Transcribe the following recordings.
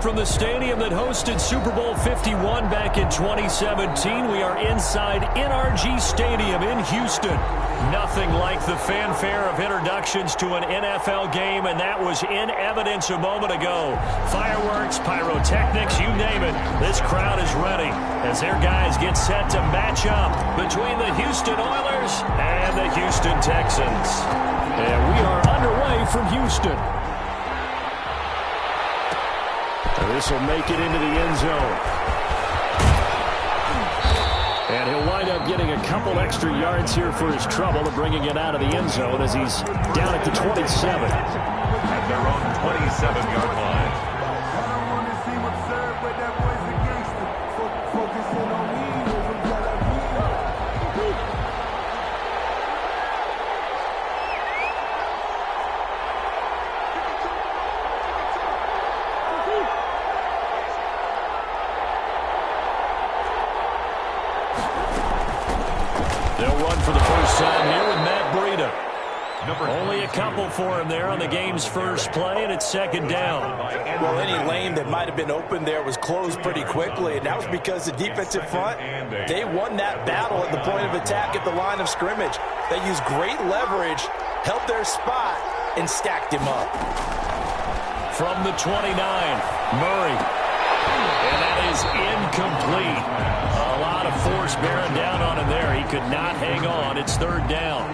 from the stadium that hosted Super Bowl 51 back in 2017. We are inside NRG Stadium in Houston. Nothing like the fanfare of introductions to an NFL game, and that was in evidence a moment ago. Fireworks, pyrotechnics, you name it. This crowd is ready as their guys get set to match up between the Houston Oilers and the Houston Texans. And we are underway from Houston. This will make it into the end zone. And he'll wind up getting a couple extra yards here for his trouble of bringing it out of the end zone as he's down at the 27. At their own 27-yard line. For the first time here with Matt Breida. Only a couple for him there on the game's first play, and it's second down. Well, any lane that might have been open there was closed pretty quickly, and that was because the defensive front, they won that battle at the point of attack at the line of scrimmage. They used great leverage, held their spot, and stacked him up. From the 29, Murray. And that is incomplete. A lot of force bearing down on him there. He could not hang on. It's third down.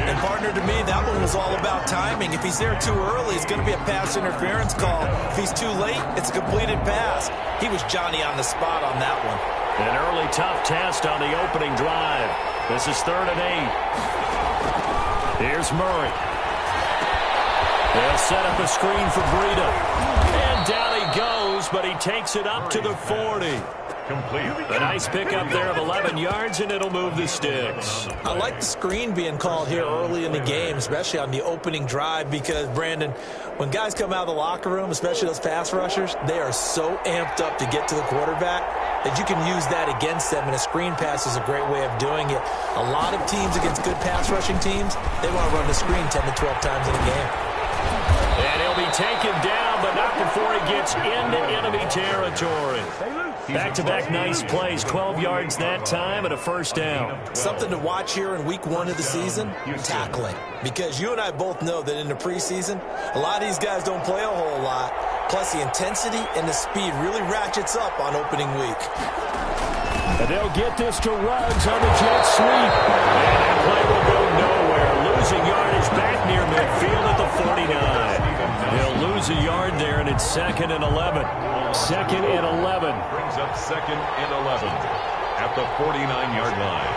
And, partner, to me, that one was all about timing. If he's there too early, it's going to be a pass interference call. If he's too late, it's a completed pass. He was Johnny on the spot on that one. An early tough test on the opening drive. This is 3rd and 8. Here's Murray. They'll set up a screen for Breida. And down he goes, but he takes it up to the 40. Complete. A nice pickup there of 11 yards, and it'll move the sticks. I like the screen being called here early in the game, especially on the opening drive, because, Brandon, when guys come out of the locker room, especially those pass rushers, they are so amped up to get to the quarterback that you can use that against them, and a screen pass is a great way of doing it. A lot of teams against good pass rushing teams, they want to run the screen 10 to 12 times in a game. And he'll be taken down, but not before he gets into enemy territory. Back-to-back nice plays, 12 yards that time and a first down. Something to watch here in week 1 of the season, tackling. Because you and I both know that in the preseason, a lot of these guys don't play a whole lot. Plus, the intensity and the speed really ratchets up on opening week. And they'll get this to Ruggs on the jet sweep. And that play will go nowhere. Losing yardage back near midfield at the 49. He'll lose a yard there, and it's 2nd and 11. 2nd and 11. Brings up 2nd and 11 at the 49-yard line.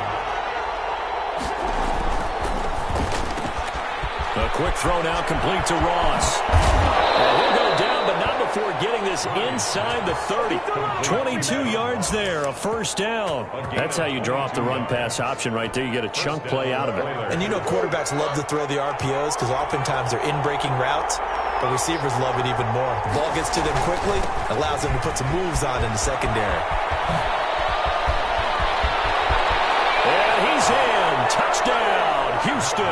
A quick throw now complete to Ross. And he'll go down, but not before getting this inside the 30. 22 yards there, a first down. That's how you draw up the run-pass option right there. You get a chunk play out of it. And you know quarterbacks love to throw the RPOs because oftentimes they're in-breaking routes, but receivers love it even more. The ball gets to them quickly, allows them to put some moves on in the secondary. And he's in. Touchdown, Houston.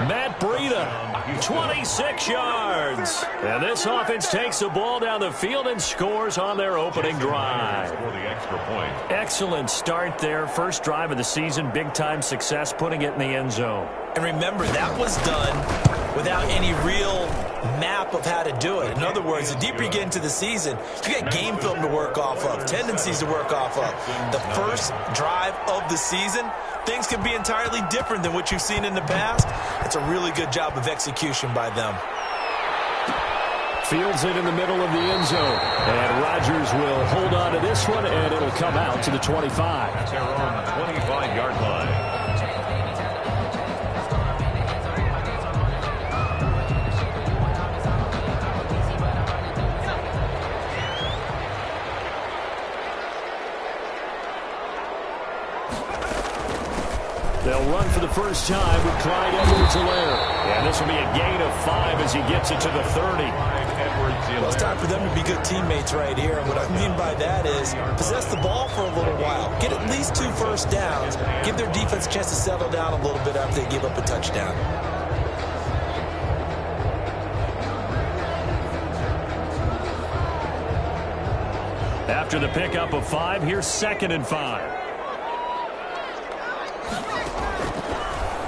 Matt Breida, 26 yards. And this offense takes the ball down the field and scores on their opening drive. For the extra point. Excellent start there. First drive of the season. Big-time success putting it in the end zone. And remember, that was done without any real map of how to do it. In other words, the deeper you get into the season, you get game film to work off of, tendencies to work off of. The first drive of the season, things can be entirely different than what you've seen in the past. It's a really good job of execution by them. Fields it in the middle of the end zone. And Rodgers will hold on to this one, and it'll come out to the 25. At their own 25-yard line. They'll run for the first time with Clyde Edwards-Helaire. And this will be a gain of 5 as he gets it to the 30. Well, it's time for them to be good teammates right here. And what I mean by that is possess the ball for a little while. Get at least 2 first downs. Give their defense a chance to settle down a little bit after they give up a touchdown. After the pickup of 5, here's 2nd and 5.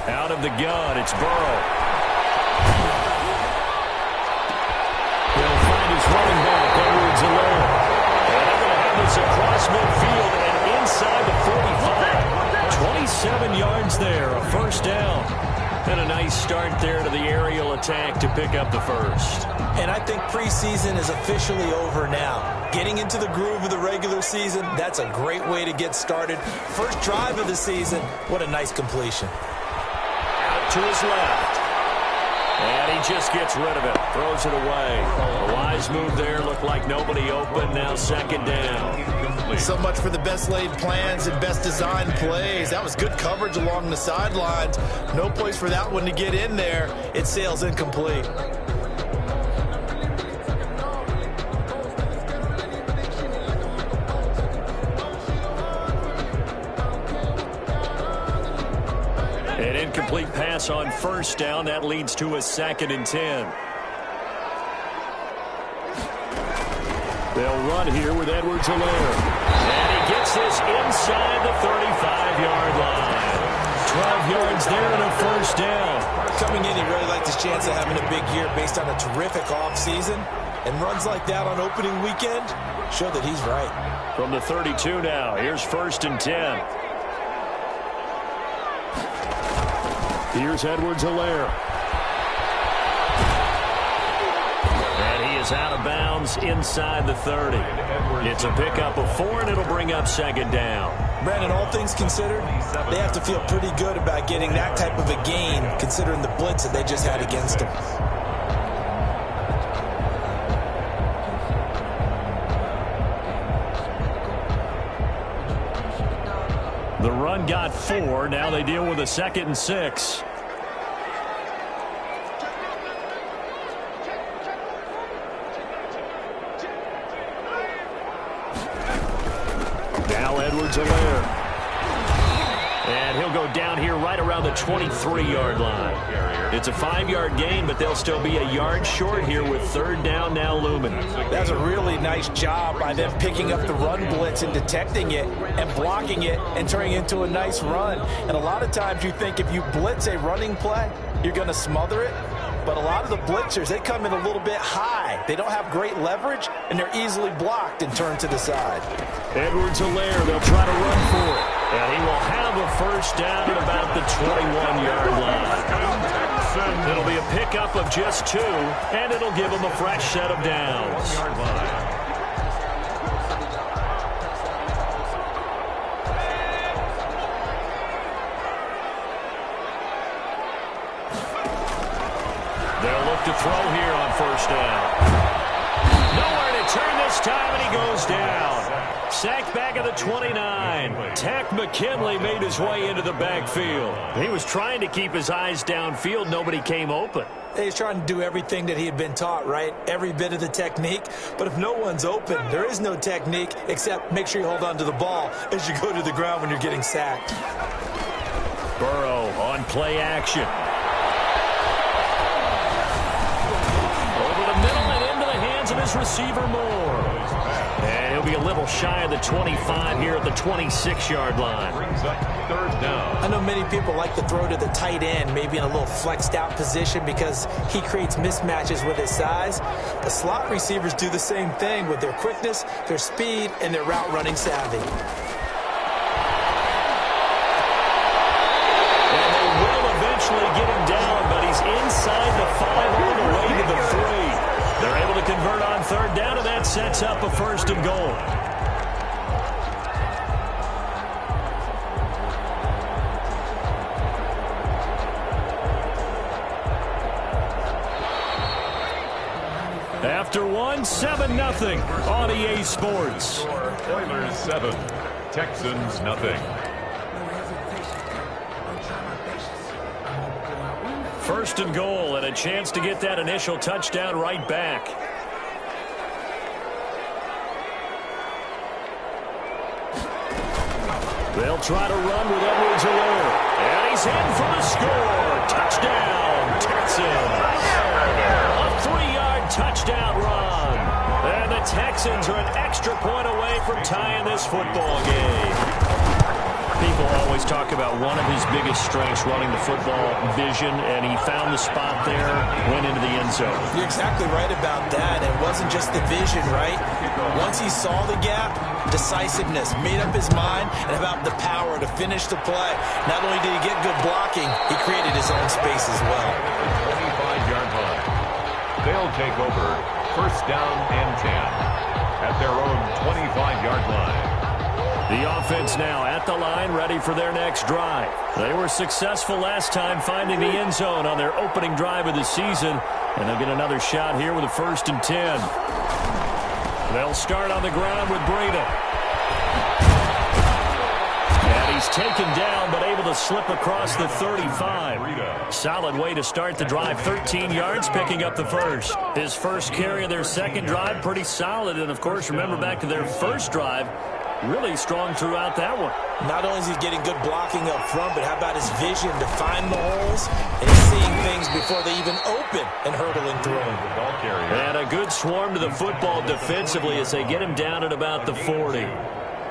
Out of the gun, it's Burrow. He'll find his running back, Edwards-Helaire. And they're going to have this across midfield and inside the 45. 27 yards there, a first down. And a nice start there to the aerial attack to pick up the first. And I think preseason is officially over now. Getting into the groove of the regular season, that's a great way to get started. First drive of the season, what a nice completion. Out to his left. And he just gets rid of it. Throws it away. A wise move there. Looked like nobody open. Now 2nd down. So much for the best laid plans and best designed plays. That was good coverage along the sidelines. No place for that one to get in there. It sails incomplete. An incomplete pass on first down. That leads to a 2nd and 10. They'll run here with Edwards-Helaire. And he gets this inside the 35-yard line. 12 yards there and a first down. Coming in, he really liked his chance of having a big year based on a terrific offseason. And runs like that on opening weekend show that he's right. From the 32 now, here's 1st and 10. Here's Edwards-Helaire. And he is out of bounds inside the 30. It's a pickup of 4, and it'll bring up 2nd down. Brandon, all things considered, they have to feel pretty good about getting that type of a gain, considering the blitz that they just had against them. The run got 4. Now they deal with a 2nd and 6. Now Edwards-Helaire. And he'll go down here right around the 23-yard line. It's a 5-yard gain, but they'll still be a yard short here with 3rd down now looming. That's a really nice job by them picking up the run blitz and detecting it and blocking it and turning it into a nice run. And a lot of times you think if you blitz a running play, you're going to smother it. But a lot of the blitzers, they come in a little bit high. They don't have great leverage, and they're easily blocked and turned to the side. Edwards-Helaire, they'll try to run for it. And he will have a first down at about the 21-yard line. It'll be a pickup of just 2, and it'll give him a fresh set of downs. They'll look to throw here on first down. Nowhere to turn this time, and he goes down. Sacked back at the 29. Tack McKinley made his way into the backfield. He was trying to keep his eyes downfield. Nobody came open. He's trying to do everything that he had been taught, right? Every bit of the technique. But if no one's open, there is no technique except make sure you hold on to the ball as you go to the ground when you're getting sacked. Burrow on play action. Over the middle and into the hands of his receiver Moore. And he'll be a little shy of the 25 here at the 26-yard line. Brings up 3rd down. I know many people like to throw to the tight end, maybe in a little flexed out position because he creates mismatches with his size. The slot receivers do the same thing with their quickness, their speed, and their route running savvy. And they will eventually get him down, but he's inside the 5 all the way to the 3. They're able to convert on 3rd down, and that sets up a 1st and goal. After 1, 7-0 on EA Sports. Oilers 7, Texans nothing. First and goal, and a chance to get that initial touchdown right back. They'll try to run with Edwards-Helaire. And he's in for the score. Touchdown, Texans. A 3-yard touchdown run. And the Texans Texans are an extra point away from tying this football game. People always talk about one of his biggest strengths running the football, vision, and he found the spot there, went into the end zone. You're exactly right about that. It wasn't just the vision, right? Once he saw the gap, decisiveness, made up his mind, and about the power to finish the play. Not only did he get good blocking, he created his own space as well. 25-yard line. They'll take over first down and 10 at their own 25-yard line. The offense now at the line, ready for their next drive. They were successful last time finding the end zone on their opening drive of the season, and they'll get another shot here with a 1st and 10. They'll start on the ground with Breida. And he's taken down, but able to slip across the 35. Solid way to start the drive. 13 yards, picking up the first. His first carry of their second drive, pretty solid. And, of course, remember back to their first drive, really strong throughout that one. Not only is he getting good blocking up front, but how about his vision to find the holes and seeing things before they even open and hurtling through them. And a good swarm to the football defensively as they get him down at about the 40.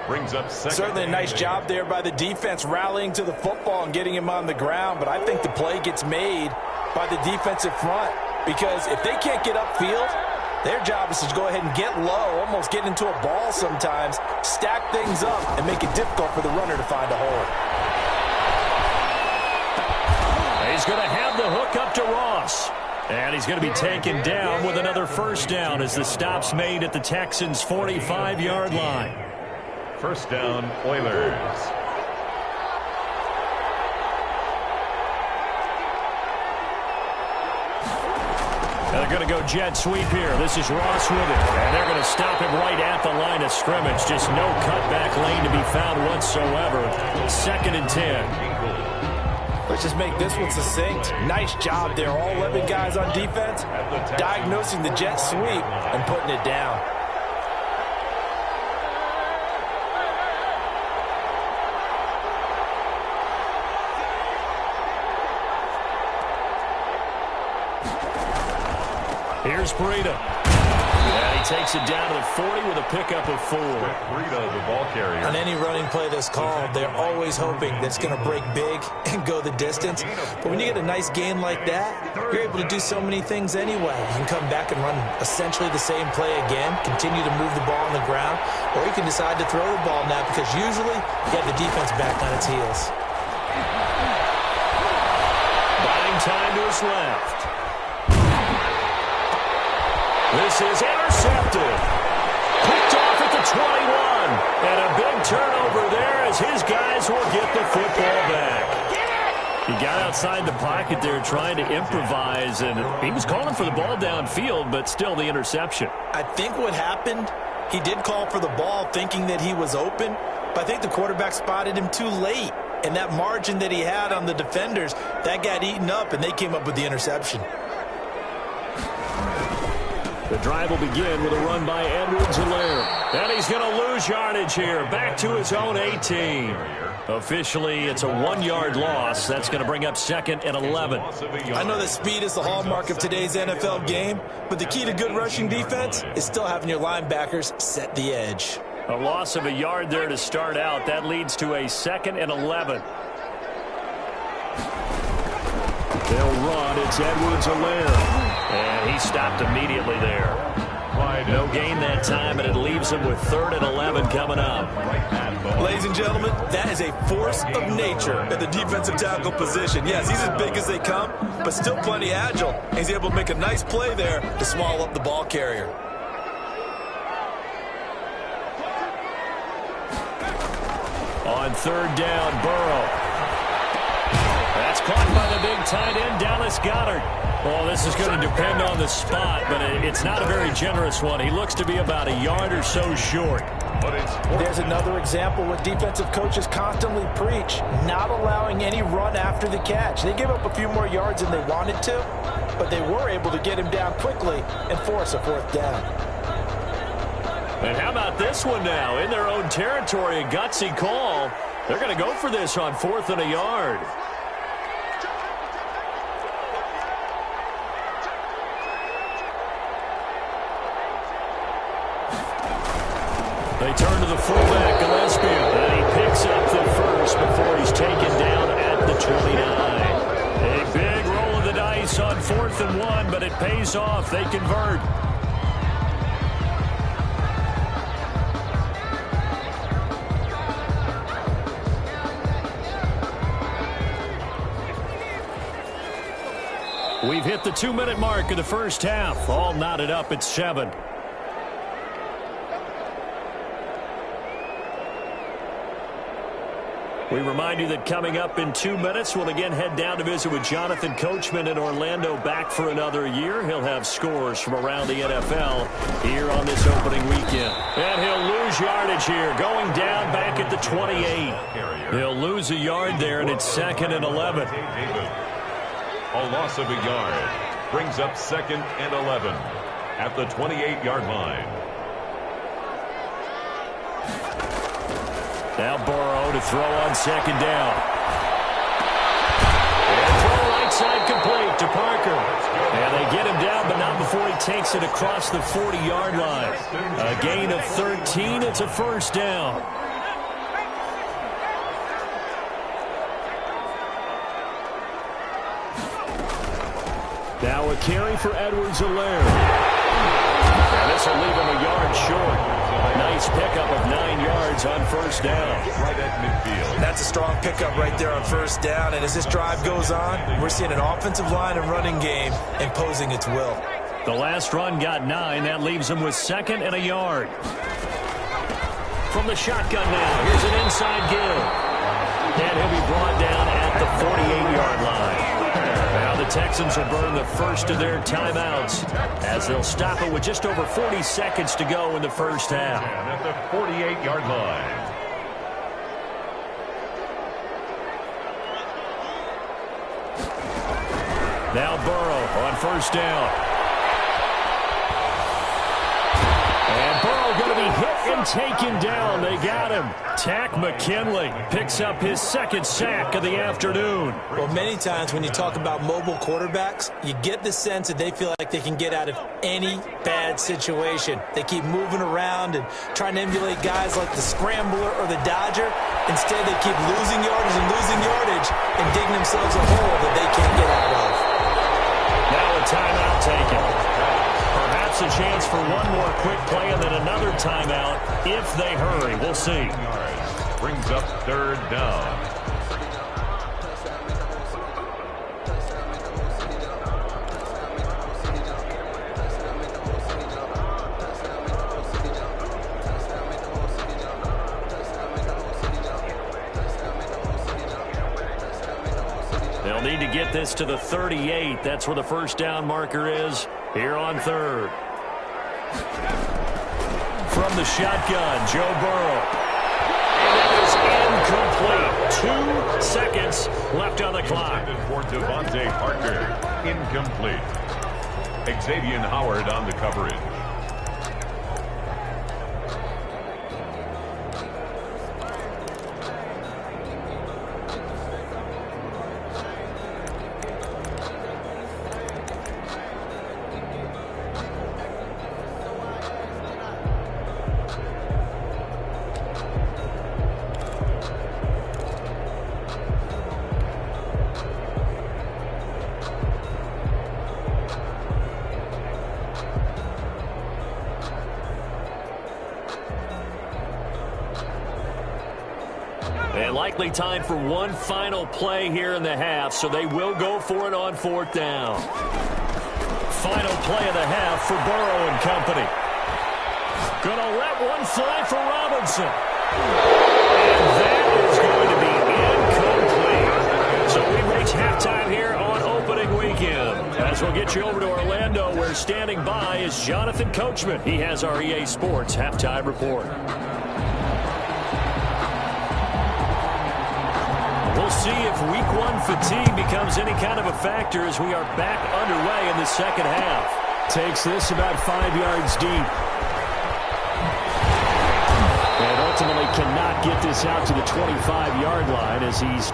Brings up certainly a nice job there by the defense rallying to the football and getting him on the ground, but I think the play gets made by the defensive front because if they can't get upfield, their job is to go ahead and get low, almost get into a ball sometimes, stack things up, and make it difficult for the runner to find a hole. He's going to have the hook up to Ross. And he's going to be taken down with another first down as the stop's made at the Texans' 45-yard line. First down, Oilers. They're going to go jet sweep here. This is Ross with it. And they're going to stop him right at the line of scrimmage. Just no cutback lane to be found whatsoever. 2nd and 10. Let's just make this one succinct. Nice job there. All 11 guys on defense diagnosing the jet sweep and putting it down. Here's Breida. And he takes it down to the 40 with a pickup of 4. Breida, the ball carrier. On any running play that's called, they're always hoping that it's going to break big and go the distance. But when you get a nice gain like that, you're able to do so many things anyway. You can come back and run essentially the same play again, continue to move the ball on the ground, or you can decide to throw the ball now because usually you have the defense back on its heels. Buying time to his left. This is intercepted. Picked off at the 21. And a big turnover there as his guys will get the football back. He got outside the pocket there trying to improvise, and he was calling for the ball downfield, but still the interception. I think what happened, he did call for the ball thinking that he was open, but I think the quarterback spotted him too late. And that margin that he had on the defenders, that got eaten up, and they came up with the interception. The drive will begin with a run by Edwards-Helaire. And he's going to lose yardage here. Back to his own 18. Officially, it's a 1-yard loss. That's going to bring up 2nd and 11. I know that speed is the hallmark of today's NFL game, but the key to good rushing defense is still having your linebackers set the edge. A loss of a yard there to start out. That leads to a 2nd and 11. They'll run. It's Edwards-Helaire. And he stopped immediately there. No gain that time, and it leaves him with 3rd and 11 coming up. Ladies and gentlemen, that is a force of nature at the defensive tackle position. Yes, he's as big as they come, but still plenty agile. He's able to make a nice play there to swallow up the ball carrier. On 3rd down, Burrow. That's caught by the big tight end, Dallas Goedert. Well, this is going to depend on the spot, but it's not a very generous one. He looks to be about a yard or so short. There's another example what defensive coaches constantly preach, not allowing any run after the catch. They give up a few more yards than they wanted to, but they were able to get him down quickly and force a 4th down. And how about this one now? In their own territory, a gutsy call. They're going to go for this on 4th and a yard. They turn to the fullback, Gillespie, and he picks up the first before he's taken down at the 29. A big roll of the dice on 4th and 1, but it pays off. They convert. We've hit the 2-minute mark of the first half. All knotted up at 7. We remind you that coming up in 2 minutes, we'll again head down to visit with Jonathan Coachman in Orlando, back for another year. He'll have scores from around the NFL here on this opening weekend. And he'll lose yardage here, going down back at the 28. He'll lose a yard there, and it's 2nd and 11. A loss of a yard brings up 2nd and 11 at the 28-yard line. Now Burrow to throw on 2nd down. And throw right side complete to Parker. And they get him down, but not before he takes it across the 40-yard line. A gain of 13. It's a first down. Now a carry for Edwards-Helaire. And this will leave him a yard short. Nice pickup of 9 yards on first down. Right at midfield. That's a strong pickup right there on first down. And as this drive goes on, we're seeing an offensive line and running game imposing its will. The last run got 9. That leaves him with 2nd and a yard. From the shotgun now, here's an inside give. And he'll be brought down at the 48-yard line. Now the Texans will burn the first of their timeouts as they'll stop it with just over 40 seconds to go in the first half. And at the 48-yard line. Now Burrow on first down. And Burrow going to be hit and taken down. They got him. Tack McKinley picks up his 2nd sack of the afternoon. Well, many times when you talk about mobile quarterbacks, you get the sense that they feel like they can get out of any bad situation. They keep moving around and trying to emulate guys like the Scrambler or the Dodger. Instead, they keep losing yardage and digging themselves a hole that they can't get out of. Now a timeout taken. Perhaps a chance for one more quick play and then another timeout if they hurry. We'll see. Brings up 3rd down. They'll need to get this to the 38. That's where the first down marker is here on 3rd. From the shotgun, Joe Burrow. And that is incomplete. 2 seconds left on the clock. For Devontae Parker, incomplete. Xavier Howard on the coverage. And likely time for one final play here in the half, so they will go for it on 4th down. Final play of the half for Burrow and company. Gonna let one fly for Robinson. And that is going to be incomplete. So we reach halftime here on opening weekend. As we'll get you over to Orlando, where standing by is Jonathan Coachman. He has our EA Sports halftime report. We'll see if week 1 fatigue becomes any kind of a factor as we are back underway in the second half. Takes this about 5 yards deep. And ultimately cannot get this out to the 25-yard line as he's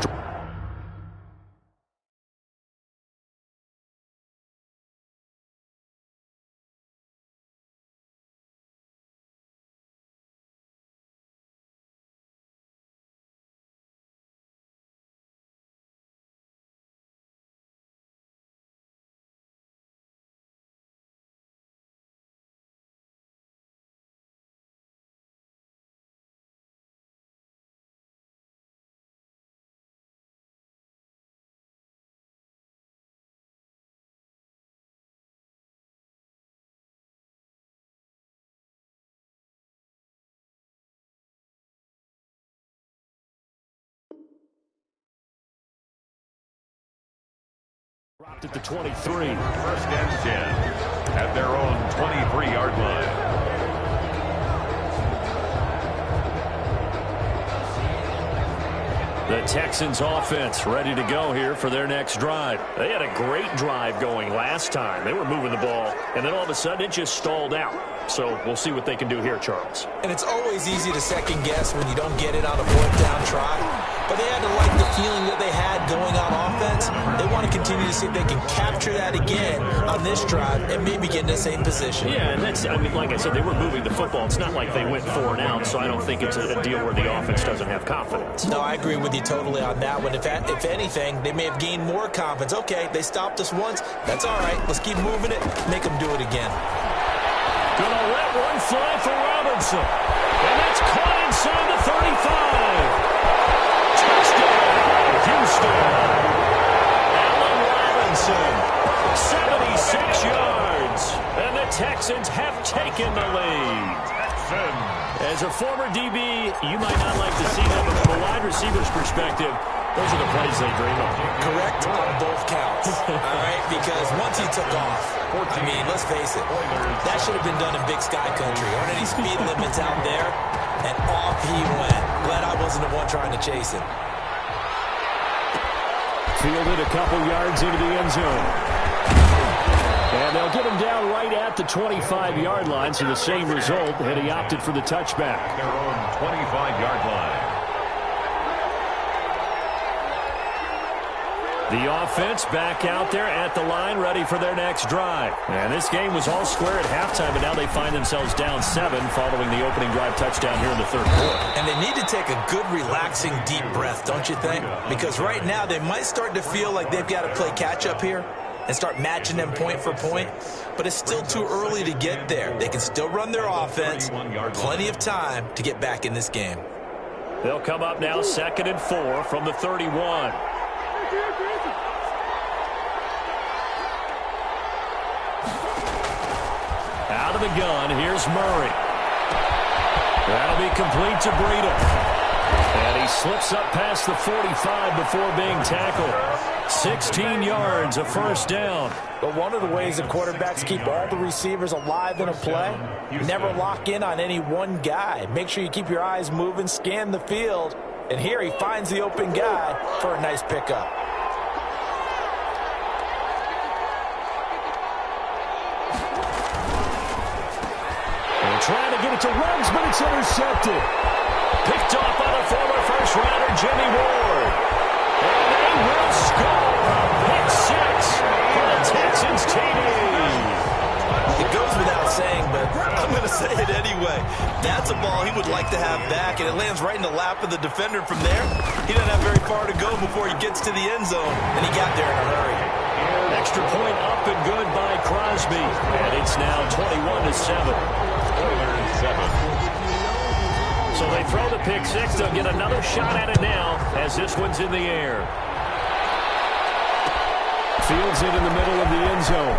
Dropped at the 23. First and 10 at their own 23-yard line. The Texans offense ready to go here for their next drive. They had a great drive going last time. They were moving the ball, and then all of a sudden it just stalled out. So we'll see what they can do here, Charles. And it's always easy to second guess when you don't get it on a fourth down try. But they had to like the feeling that they had going on offense. They want to continue to see if they can capture that again on this drive and maybe get in the same position. Yeah, and that's, I mean, like I said, they were moving the football. It's not like they went 4 and out, so I don't think it's a deal where the offense doesn't have confidence. No, I agree with you totally on that one. If anything, they may have gained more confidence. Okay, they stopped us once. That's all right. Let's keep moving it. Make them do it again. Gonna let one fly for Robinson. And that's caught inside the 35. Touchdown, Houston. Allen Robinson, 76 yards. And the Texans have taken the lead. As a former DB, you might not like to see that, but from a wide receiver's perspective, those are the plays they dream of. Correct on both counts. All right, because once he took off, I mean, let's face it, that should have been done in Big Sky Country. Aren't any speed limits out there? And off he went. Glad I wasn't the one trying to chase him. Fielded a couple yards into the end zone. And they'll get him down right at the 25-yard line, so the same result, and he opted for the touchback. Their own 25-yard line. The offense back out there at the line, ready for their next drive. And this game was all square at halftime, but now they find themselves down 7 following the opening drive touchdown here in the third quarter. And they need to take a good, relaxing, deep breath, don't you think? Because right now they might start to feel like they've got to play catch-up here and start matching them point for point. But it's still too early to get there. They can still run their offense. Plenty of time to get back in this game. They'll come up now 2nd and 4 from the 31. Out of the gun, here's Murray. That'll be complete to Breida. And he slips up past the 45 before being tackled. 16 yards, a first down. But one of the ways that quarterbacks keep all the receivers alive in a play, never lock in on any one guy. Make sure you keep your eyes moving, scan the field. And here he finds the open guy for a nice pickup. Trying to get it to Ruggs, but it's intercepted. Picked off by the former first-rounder, Jimmy Ward. And they will score. Pick 6 for the Texans TD. It goes without saying, but I'm going to say it anyway. That's a ball he would like to have back, and it lands right in the lap of the defender from there. He doesn't have very far to go before he gets to the end zone, and he got there in a hurry. Extra point up and good by Crosby. And it's now 21-7. So they throw the pick 6. They'll get another shot at it now as this one's in the air. Fields it in the middle of the end zone.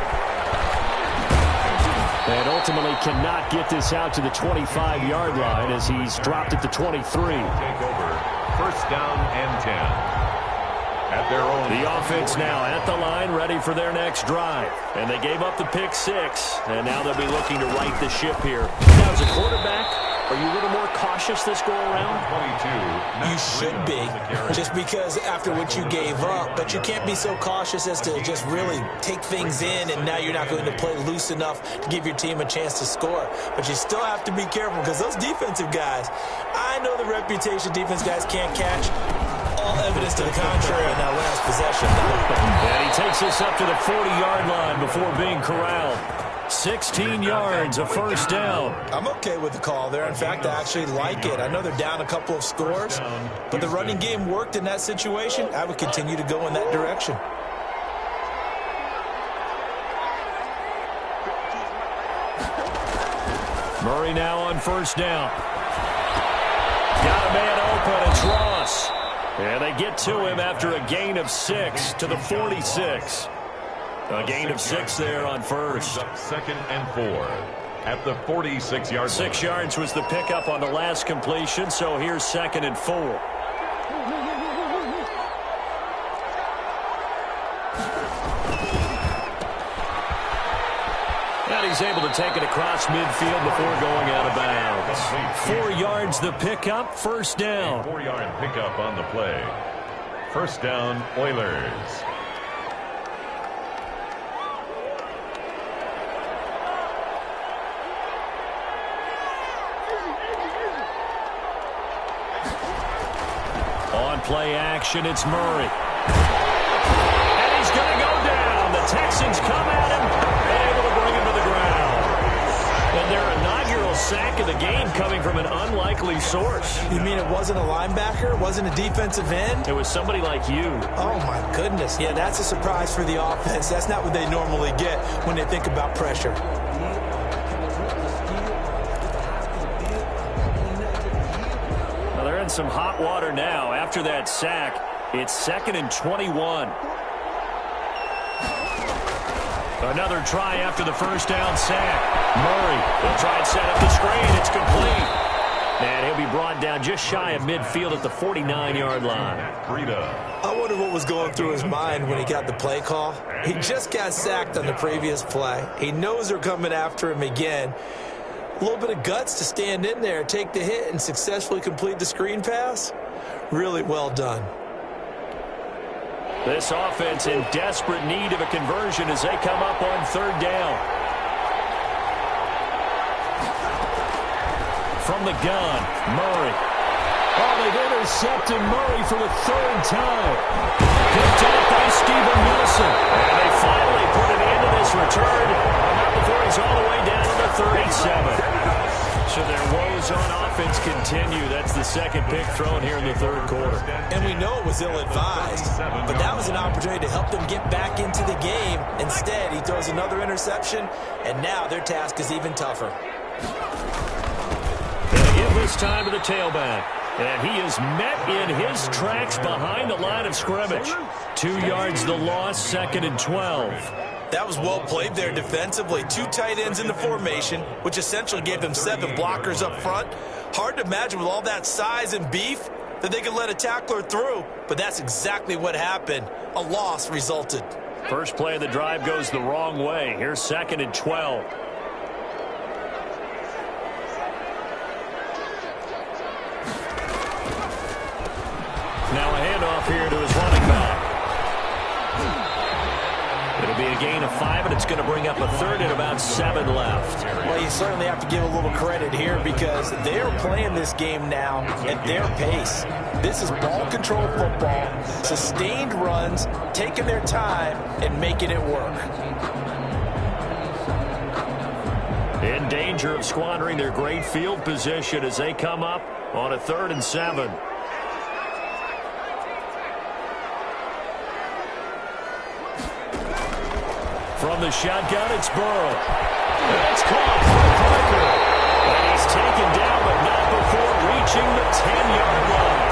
And ultimately cannot get this out to the 25-yard line as he's dropped at the 23. Take over. First down and 10. At their own. The offense now at the line, ready for their next drive. And they gave up the pick 6, and now they'll be looking to right the ship here. Now, as a quarterback, are you a little more cautious this go-around? 22. You should be, just because after what you gave up, but you can't be so cautious as to just really take things in, and now you're not going to play loose enough to give your team a chance to score. But you still have to be careful because those defensive guys, I know the reputation defense guys can't catch. All evidence to the contrary on that last possession. And he takes us up to the 40-yard line before being corralled. 16 yards, a first down. I'm okay with the call there. In fact, I actually like it. I know they're down a couple of scores, but the running game worked in that situation. I would continue to go in that direction. Murray now on first down. Got a man open. It's Ross. And they get to him after a gain of 6 to the 46. A gain of 6 there on first. 2nd and 4 at the 46-yard line. 6 yards was the pickup on the last completion, so here's 2nd and 4. And he's able to take it across midfield before going out of bounds. 4 yards the pickup, first down. 4-yard pickup on the play. First down, Oilers. On play action, it's Murray. And he's going to go down. The Texans come at him and able to bring him to the ground. And their inaugural sack of the game coming from an unlikely source. You mean it wasn't a linebacker? It wasn't a defensive end? It was somebody like you. Oh, my goodness. Yeah, that's a surprise for the offense. That's not what they normally get when they think about pressure. Some hot water now. After that sack, it's 2nd and 21. Another try after the first down sack. Murray will try and set up the screen. It's complete. And he'll be brought down just shy of midfield at the 49-yard line. I wonder what was going through his mind when he got the play call. He just got sacked on the previous play. He knows they're coming after him again. A little bit of guts to stand in there, take the hit, and successfully complete the screen pass. Really well done. This offense in desperate need of a conversion as they come up on 3rd down. From the gun, Murray. Oh, they've intercepted Murray for the 3rd time. Picked up by Steven Nelson. And they finally put an end to this return. Not before he's all the way down to the 37. So their woes on offense continue. That's the 2nd pick thrown here in the 3rd quarter. And we know it was ill-advised, but that was an opportunity to help them get back into the game. Instead, he throws another interception, and now their task is even tougher. They give this time to the tailback. And he is met in his tracks behind the line of scrimmage. 2 yards the loss, 2nd and 12. That was well played there defensively. 2 tight ends in the formation, which essentially gave them 7 blockers up front. Hard to imagine with all that size and beef that they could let a tackler through, but that's exactly what happened. A loss resulted. First play of the drive goes the wrong way. Here's 2nd and 12. Now a handoff here to his running back. It'll be a gain of 5, and it's going to bring up a 3rd and about 7 left. Well, you certainly have to give a little credit here because they're playing this game now at their pace. This is ball control football, sustained runs, taking their time, and making it work. In danger of squandering their great field position as they come up on a 3rd and 7. From the shotgun, it's Burrow. And it's caught for Parker. And he's taken down, but not before reaching the 10-yard line.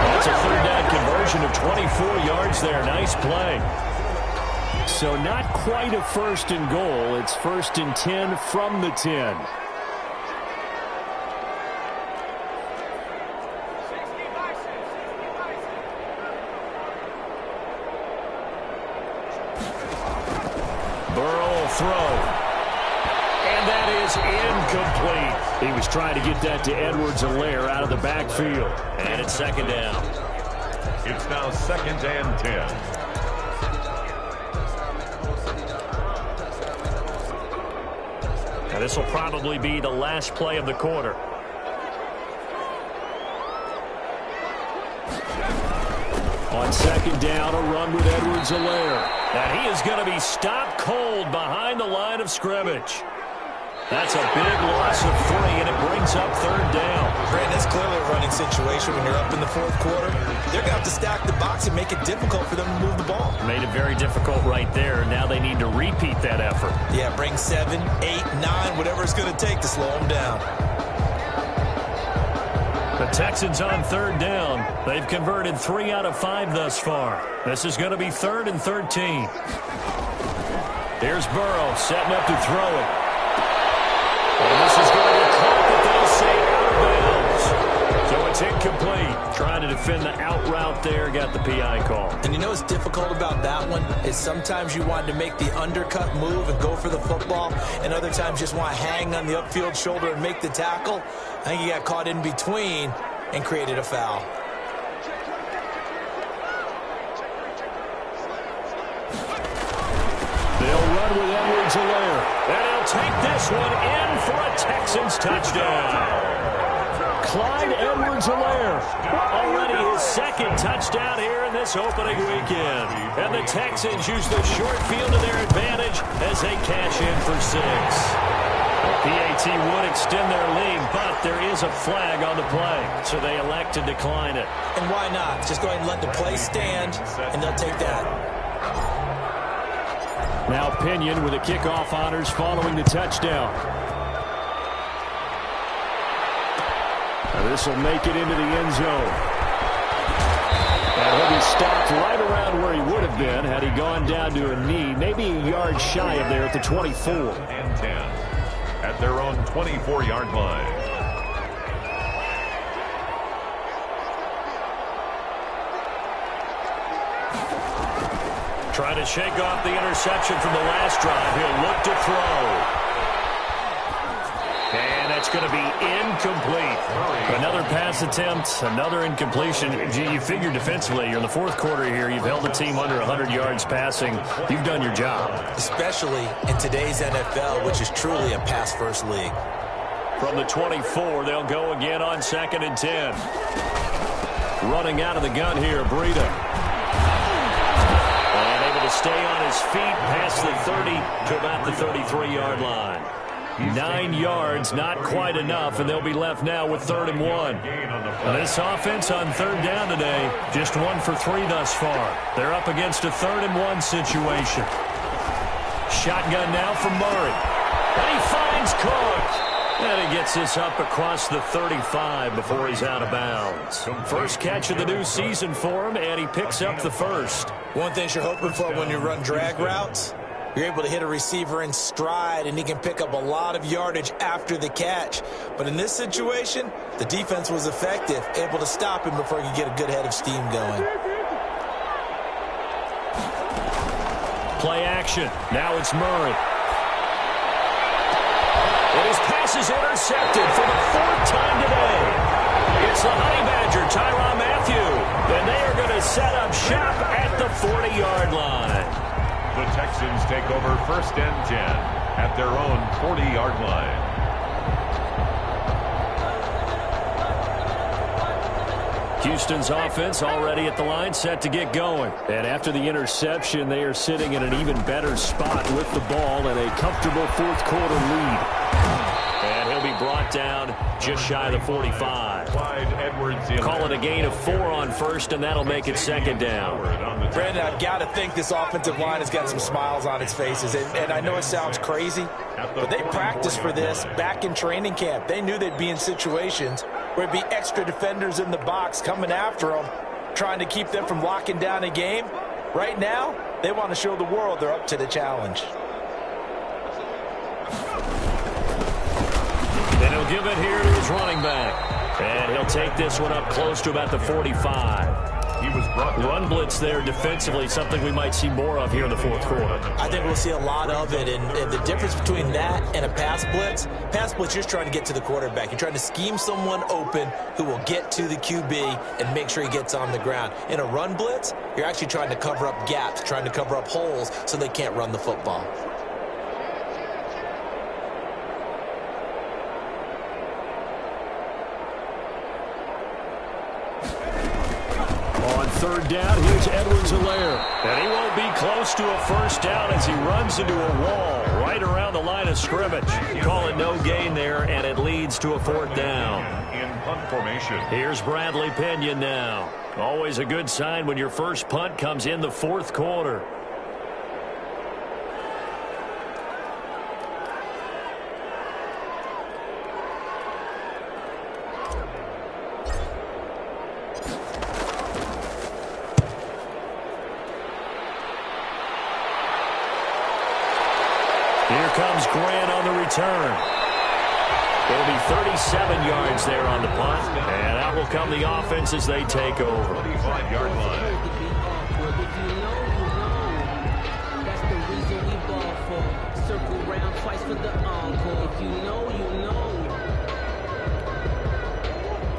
That's a 3rd down conversion of 24 yards there. Nice play. So not quite a 1st and goal. It's 1st and 10 from the 10. Throw. And that is incomplete. He was trying to get that to Edwards-Helaire out of the backfield. And it's 2nd down. It's now 2nd and 10. Now this will probably be the last play of the quarter. On 2nd down, a run with Edwards-Helaire. And he is going to be stopped cold behind the line of scrimmage. That's a big loss of 3, and it brings up 3rd down. Brandon, that's clearly a running situation when you're up in the 4th quarter. They're going to have to stack the box and make it difficult for them to move the ball. Made it very difficult right there. Now they need to repeat that effort. Yeah, bring 7, 8, 9, whatever it's going to take to slow them down. The Texans on 3rd down. They've converted 3 out of 5 thus far. This is going to be 3rd and 13. Here's Burrow setting up to throw it. And this is going to be caught, but they'll say out of bounds. So It's incomplete. Trying to defend the out route there. Got the PI call. And you know what's difficult about that one is sometimes you want to make the undercut move and go for the football, and other times just want to hang on the upfield shoulder and make the tackle. I think he got caught in between and created a foul. They'll run with Edwards-Helaire. And he'll take this one in for a Texans touchdown. Clyde Edwards-Helaire, already his second touchdown here in this opening weekend. And the Texans use the short field to their advantage as they cash in for 6. The PAT would extend their lead, but there is a flag on the play, so they elect to decline it. And why not? Just go ahead and let the play stand, and they'll take that. Now Pinion with the kickoff honors following the touchdown. Now this will make it into the end zone. And he'll be stopped right around where he would have been had he gone down to a knee, maybe a yard shy of there at the 24. And 10 at their own 24-yard line. Trying to shake off the interception from the last drive. He'll look to throw. And that's going to be incomplete. Another pass attempt, another incompletion. You figure defensively, you're in the fourth quarter here. You've held the team under 100 yards passing. You've done your job. Especially in today's NFL, which is truly a pass-first league. From the 24, they'll go again on 2nd and 10. Running out of the gun here, Breida. And able to stay on his feet past the 30 to about the 33-yard line. 9 yards, not quite enough, and they'll be left now with 3rd and 1. And this offense on 3rd down today, just 1 for 3 thus far. They're up against a 3rd and 1 situation. Shotgun now from Murray. And he finds Cook. And he gets this up across the 35 before he's out of bounds. First catch of the new season for him, and he picks up the first. One thing you're hoping for when you run drag routes, you're able to hit a receiver in stride, and he can pick up a lot of yardage after the catch. But in this situation, the defense was effective, able to stop him before he could get a good head of steam going. Play action. Now it's Murray. And his pass is intercepted for the 4th time today. It's the Honey Badger, Tyrann Mathieu. And they are going to set up shop at the 40-yard line. The Texans take over 1st and 10 at their own 40-yard line. Houston's offense already at the line, set to get going. And after the interception, they are sitting in an even better spot with the ball and a comfortable 4th quarter lead. And he'll be brought down just shy of the 45. Call it a gain of 4 on 1st, and that'll make it 2nd down. Brandon, I've got to think this offensive line has got some smiles on its faces. And I know it sounds crazy, but they practiced for this back in training camp. They knew they'd be in situations where it'd be extra defenders in the box coming after them, trying to keep them from locking down a game. Right now, they want to show the world they're up to the challenge. And he'll give it here to his running back. And he'll take this one up close to about the 45. He was brought down. Run blitz there defensively, something we might see more of here in the 4th quarter. I think we'll see a lot of it, and the difference between that and a pass blitz, you're just trying to get to the quarterback. You're trying to scheme someone open who will get to the QB and make sure he gets on the ground. In a run blitz, you're actually trying to cover up gaps, trying to cover up holes so they can't run the football. On 3rd down, here's Edwards-Helaire. And he won't be close to a 1st down as he runs into a wall right around the line of scrimmage. Call it no gain there, and it leads to a 4th down. In punt formation. Here's Bradley Pinion now. Always a good sign when your first punt comes in the 4th quarter. Here comes Grant on the return. It'll be 37 yards there on the punt, and out will come the offense as they take over. 25-yard line. That's the reason we ball for. Circle round twice for the encore. If you know, you know.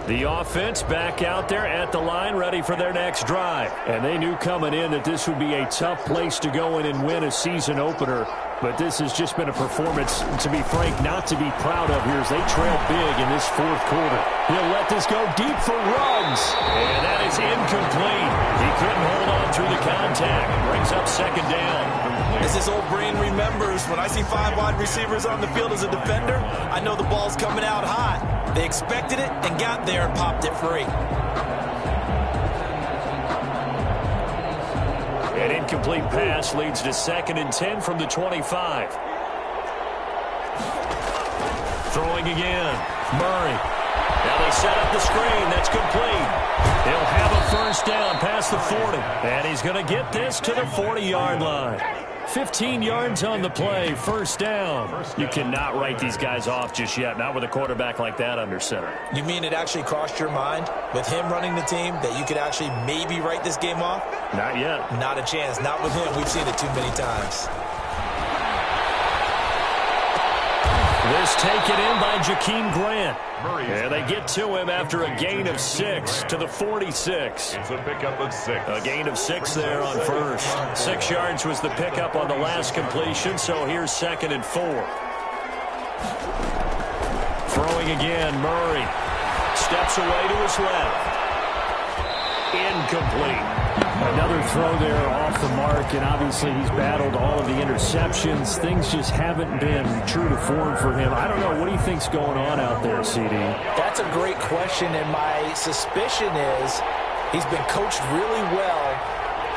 The offense back out there at the line, ready for their next drive. And they knew coming in that this would be a tough place to go in and win a season opener. But this has just been a performance, to be frank, not to be proud of here as they trail big in this fourth quarter. He'll let this go deep for Ruggs. And that is incomplete. He couldn't hold on through the contact. Brings up second down. As his old brain remembers, when I see 5 wide receivers on the field as a defender, I know the ball's coming out hot. They expected it and got there and popped it free. An incomplete pass leads to 2nd and 10 from the 25. Throwing again. Murray. Now they set up the screen. That's complete. He'll have a first down past the 40. And he's going to get this to the 40-yard line. 15 yards on the play, first down. You cannot write these guys off just yet, not with a quarterback like that under center. You mean it actually crossed your mind with him running the team that you could actually maybe write this game off? Not yet. Not a chance. Not with him. We've seen it too many times. This taken in by Jakeem Grant. And they get to him after a gain of 6 to the 46. It's a pickup of 6. A gain of 6 there on first. 6 yards was the pickup on the last completion, so here's 2nd and 4. Throwing again, Murray. Steps away to his left. Incomplete. Another throw there off the mark, and obviously he's battled all of the interceptions. Things just haven't been true to form for him. I don't know. What do you think's going on out there, CD? That's a great question, and my suspicion is he's been coached really well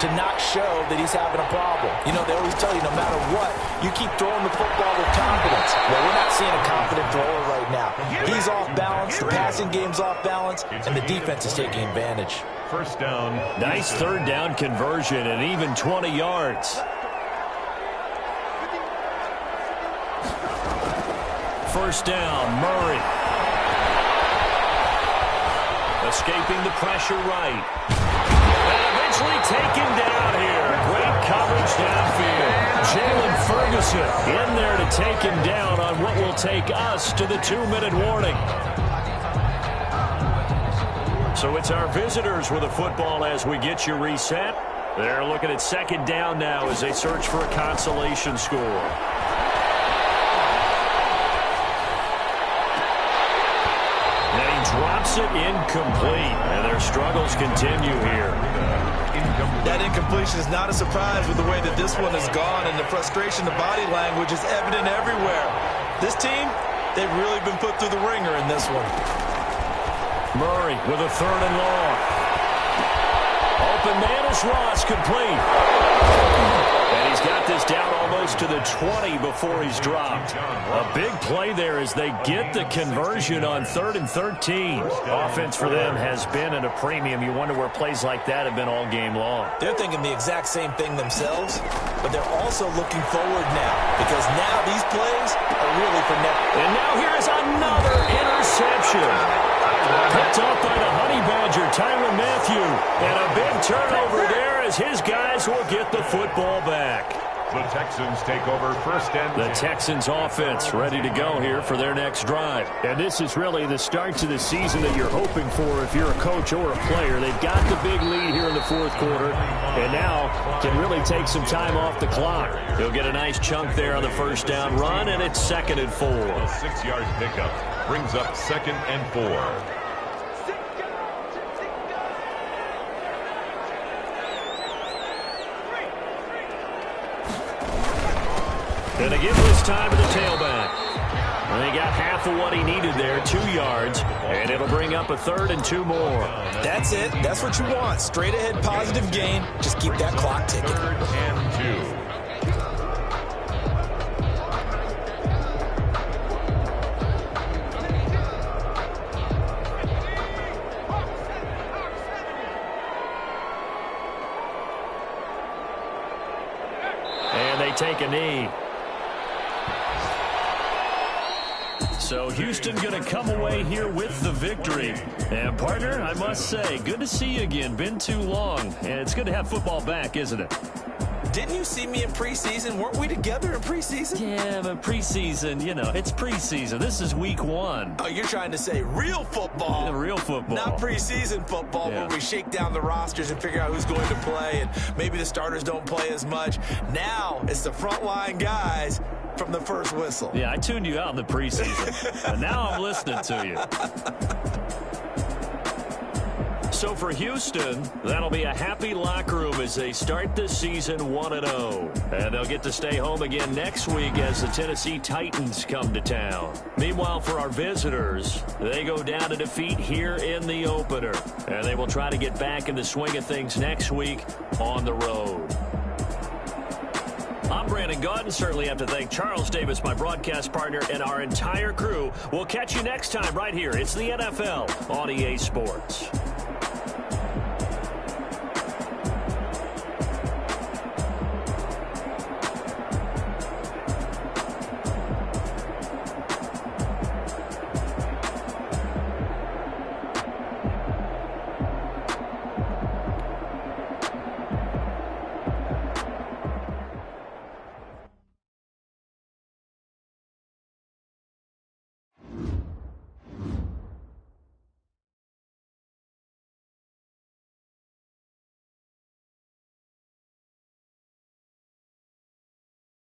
to not show that he's having a problem. You know, they always tell you no matter what, you keep throwing the football with confidence. Well, we're not seeing a confident thrower right now. He's off balance, the passing game's off balance, and the defense is taking advantage. First down. Nice third down conversion and even 20 yards. First down, Murray. Escaping the pressure right. And eventually taken down here. Great coverage downfield. Jalen Ferguson in there to take him down on what will take us to the 2-minute warning. So it's our visitors with a football as we get you reset. They're looking at 2nd down now as they search for a consolation score. And he drops it incomplete. And their struggles continue here. That incompletion is not a surprise with the way that this one has gone, and the frustration, the body language is evident everywhere. This team, they've really been put through the ringer in this one. Murray with a 3rd and long. Open man is Ross, complete. And he's got this down almost to the 20 before he's dropped. A big play there as they get the conversion on 3rd and 13. Offense for them has been at a premium. You wonder where plays like that have been all game long. They're thinking the exact same thing themselves, but they're also looking forward now because now these plays are really for next. And now here's another interception. Picked up by the Honey Badger, Tyrann Mathieu. And a big turnover there as his guys will get the football back. The Texans take over 1st and 10. The Texans offense ready to go here for their next drive. And this is really the start to the season that you're hoping for if you're a coach or a player. They've got the big lead here in the fourth quarter and now can really take some time off the clock. He'll get a nice chunk there on the first down run, and it's 2nd and 4. A 6-yard pickup brings up 2nd and 4. And they give this time to the tailback. And they got half of what he needed there, 2 yards, and it'll bring up a 3rd and 2 more. That's it. That's what you want. Straight ahead positive gain. Just keep that clock ticking. 3rd and 2. And they take a knee. So Houston going to come away here with the victory. And, partner, I must say, good to see you again. Been too long. And it's good to have football back, isn't it? Didn't you see me in preseason? Weren't we together in preseason? Yeah, but preseason, you know, it's preseason. This is week 1. Oh, you're trying to say real football. Yeah, real football. Not preseason football, Yeah. where we shake down the rosters and figure out who's going to play, and maybe the starters don't play as much. Now it's the frontline guys from the first whistle. Yeah, I tuned you out in the preseason. And now I'm listening to you. So for Houston, that'll be a happy locker room as they start this season 1-0. And they'll get to stay home again next week as the Tennessee Titans come to town. Meanwhile, for our visitors, they go down to defeat here in the opener. And they will try to get back in the swing of things next week on the road. I'm Brandon Gaudin. Certainly have to thank Charles Davis, my broadcast partner, and our entire crew. We'll catch you next time right here. It's the NFL on EA Sports.